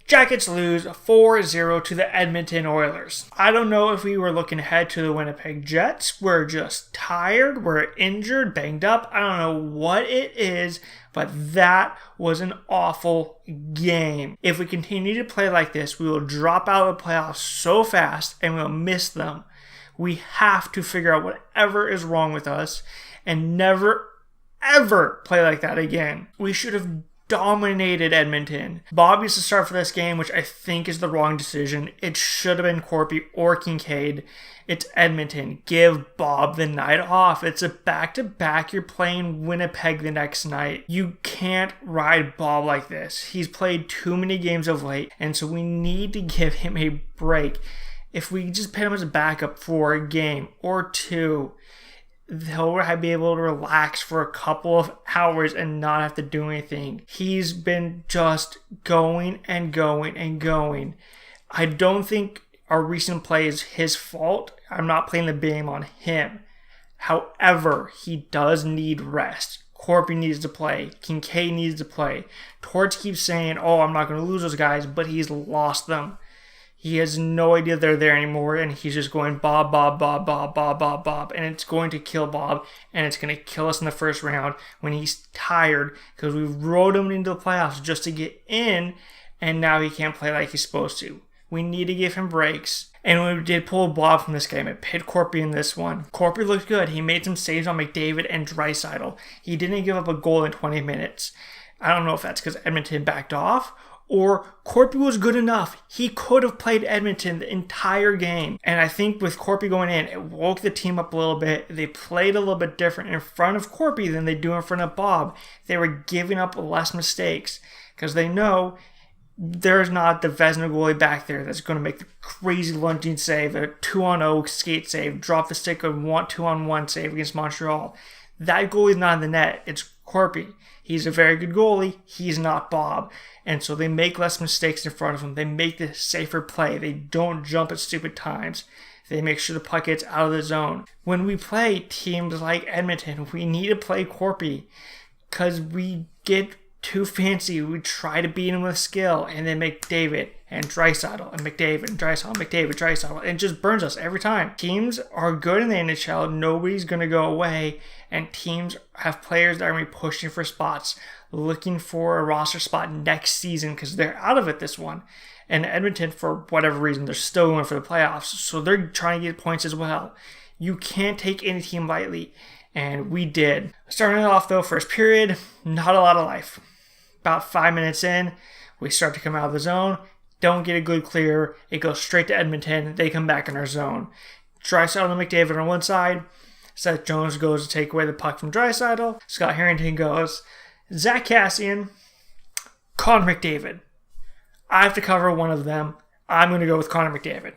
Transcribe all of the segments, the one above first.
Jackets lose 4-0 to the Edmonton Oilers. I don't know if we were looking ahead to the Winnipeg Jets. We're just tired, we're injured, banged up. I don't know what it is, but that was an awful game. If we continue to play like this, we will drop out of the playoffs so fast and we'll miss them. We have to figure out whatever is wrong with us and never, ever play like that again. We should have dominated Edmonton. Bob used to start for this game, which I think is the wrong decision. It should have been Corpy or Kincaid. It's Edmonton. Give Bob the night off. It's a back-to-back. You're playing Winnipeg the next night. You can't ride Bob like this. He's played too many games of late, and so we need to give him a break. If we just put him as a backup for a game or two, he'll be able to relax for a couple of hours and not have to do anything. He's been just going and going and going. I don't think our recent play is his fault. I'm not playing the blame on him. However, he does need rest. Corpy needs to play. Kincaid needs to play. Torts keeps saying, I'm not going to lose those guys, but he's lost them. He has no idea they're there anymore, and he's just going Bob, Bob, Bob, Bob, Bob, Bob, Bob, and it's going to kill Bob, and it's going to kill us in the first round when he's tired because we rode him into the playoffs just to get in, and now he can't play like he's supposed to. We need to give him breaks. And when we did pull Bob from this game, it hit Corpy in this one. Corpy looked good. He made some saves on McDavid and Draisaitl. He didn't give up a goal in 20 minutes. I don't know if that's because Edmonton backed off, or Corpy was good enough. He could have played Edmonton the entire game. And I think with Corpy going in, it woke the team up a little bit. They played a little bit different in front of Corpy than they do in front of Bob. They were giving up less mistakes because they know there's not the Vezina goalie back there that's going to make the crazy lunging save, a 2-on-0 skate save, drop the stick and 2-on-1 save against Montreal. That goalie's not in the net. It's Corpy. He's a very good goalie. He's not Bob. And so they make less mistakes in front of him. They make the safer play. They don't jump at stupid times. They make sure the puck gets out of the zone. When we play teams like Edmonton, we need to play Corpy because we get too fancy. We try to beat him with skill, and then McDavid and Draisaitl and McDavid and Draisaitl, McDavid, Draisaitl, and it just burns us every time. Teams are good in the NHL. Nobody's going to go away, and teams have players that are going to be pushing for spots, looking for a roster spot next season because they're out of it this one. And Edmonton, for whatever reason, they're still going for the playoffs, so they're trying to get points as well. You can't take any team lightly, and we did. Starting off, though, first period, not a lot of life. About 5 minutes in, we start to come out of the zone. Don't get a good clear. It goes straight to Edmonton. They come back in our zone. Draisaitl and McDavid on one side. Seth Jones goes to take away the puck from Draisaitl. Scott Harrington goes, Zach Kassian, Connor McDavid. I have to cover one of them. I'm going to go with Connor McDavid.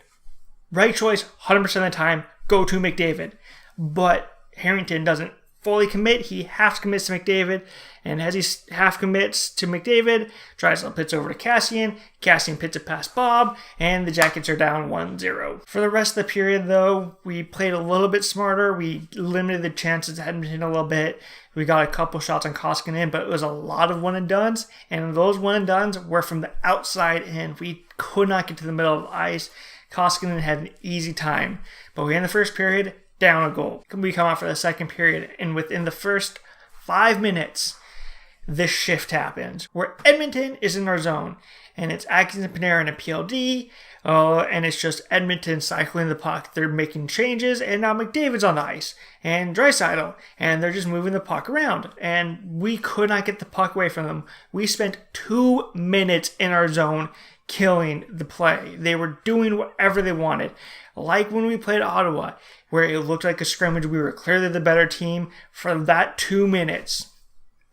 Right choice, 100% of the time, go to McDavid. But Harrington doesn't fully commit. He half commits to McDavid, and as he half commits to McDavid, Draisaitl pits over to Kassian. Kassian pits it past Bob, and the Jackets are down 1-0. For the rest of the period, though, we played a little bit smarter. We limited the chances to Edmonton a little bit. We got a couple shots on Koskinen, but it was a lot of one-and-dones, and those one-and-dones were from the outside in. We could not get to the middle of the ice. Koskinen had an easy time, but we end the first period down a goal. We come out for the second period, and within the first 5 minutes, this shift happens where Edmonton is in our zone, and it's Atkinson, Panarin, and PLD, and it's just Edmonton cycling the puck. They're making changes, and now McDavid's on the ice, and Draisaitl, and they're just moving the puck around, and we could not get the puck away from them. We spent 2 minutes in our zone killing the play. They were doing whatever they wanted. Like when we played Ottawa, where it looked like a scrimmage, we were clearly the better team. For that 2 minutes,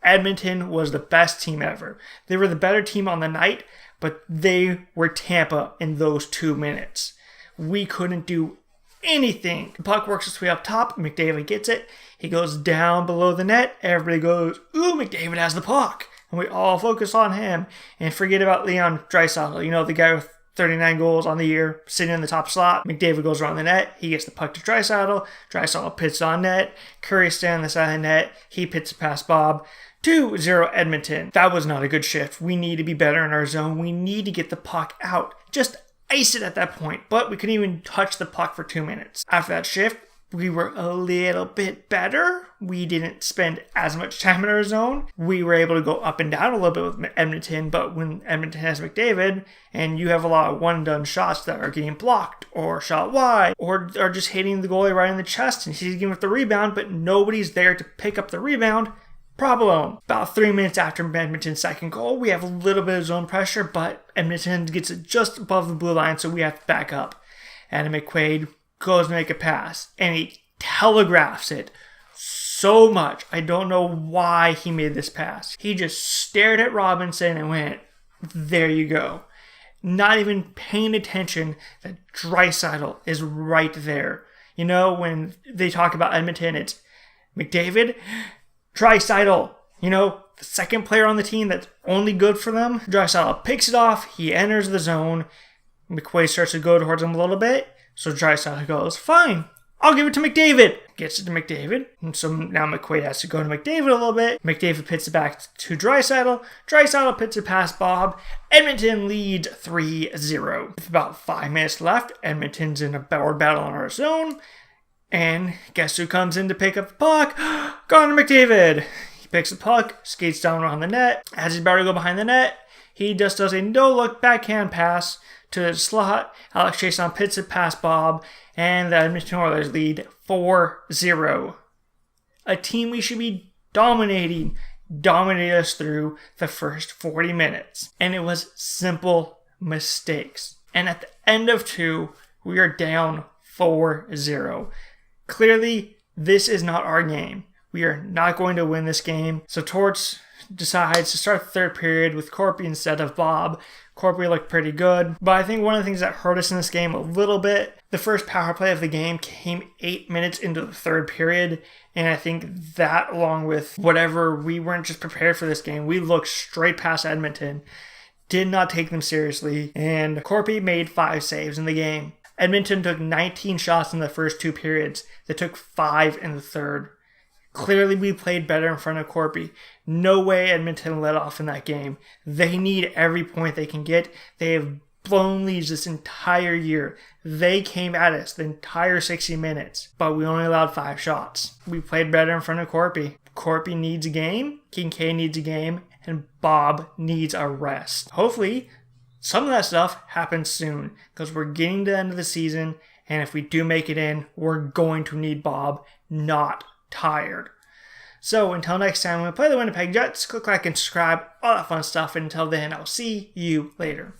Edmonton was the best team ever. They were the better team on the night, but they were Tampa in those 2 minutes. We couldn't do anything. The puck works its way up top. McDavid gets it. He goes down below the net. Everybody goes, ooh, McDavid has the puck. And we all focus on him and forget about Leon Draisaitl. You know, the guy with 39 goals on the year, sitting in the top slot. McDavid goes around the net. He gets the puck to Draisaitl. Draisaitl pits on net. Curry standing on the side of the net. He pits it past Bob. 2-0 Edmonton. That was not a good shift. We need to be better in our zone. We need to get the puck out. Just ice it at that point. But we couldn't even touch the puck for 2 minutes. After that shift, we were a little bit better. We didn't spend as much time in our zone. We were able to go up and down a little bit with Edmonton, but when Edmonton has McDavid and you have a lot of one-and-done shots that are getting blocked or shot wide or are just hitting the goalie right in the chest and he's getting with the rebound, but nobody's there to pick up the rebound, problem. About 3 minutes after Edmonton's second goal, we have a little bit of zone pressure, but Edmonton gets it just above the blue line, so we have to back up. And McQuaid goes to make a pass, and he telegraphs it so much. I don't know why he made this pass. He just stared at Robinson and went, there you go. Not even paying attention that Draisaitl is right there. You know, when they talk about Edmonton, it's McDavid, Draisaitl. You know, the second player on the team that's only good for them. Draisaitl picks it off. He enters the zone. McQuaid starts to go towards him a little bit. So Draisaitl goes, fine, I'll give it to McDavid. Gets it to McDavid. And so now McQuaid has to go to McDavid a little bit. McDavid pits it back to Draisaitl. Draisaitl pits it past Bob. Edmonton leads 3-0. With about 5 minutes left, Edmonton's in a power battle on our zone. And guess who comes in to pick up the puck? Connor McDavid. He picks the puck, skates down around the net. As he's about to go behind the net, he just does a no-look backhand pass to the slot. Alex Chiasson pits it past Bob, and the Edmonton Oilers lead 4-0. A team we should be dominated us through the first 40 minutes. And it was simple mistakes. And at the end of 2, we are down 4-0. Clearly, this is not our game. We are not going to win this game. So Torts decides to start the third period with Corpy instead of Bob. Corpy looked pretty good, but I think one of the things that hurt us in this game a little bit, the first power play of the game came 8 minutes into the third period, and I think that, along with whatever, we weren't just prepared for this game. We looked straight past Edmonton, did not take them seriously, and Corpy made 5 saves in the game. Edmonton took 19 shots in the first 2 periods. They took 5 in the third. Clearly, we played better in front of Corpy. No way Edmonton let off in that game. They need every point they can get. They have blown leads this entire year. They came at us the entire 60 minutes, but we only allowed 5 shots. We played better in front of Corpy. Corpy needs a game, Kincaid needs a game, and Bob needs a rest. Hopefully, some of that stuff happens soon, because we're getting to the end of the season, and if we do make it in, we're going to need Bob, not tired. So until next time, when we play the Winnipeg Jets, click like and subscribe, all that fun stuff. And until then, I'll see you later.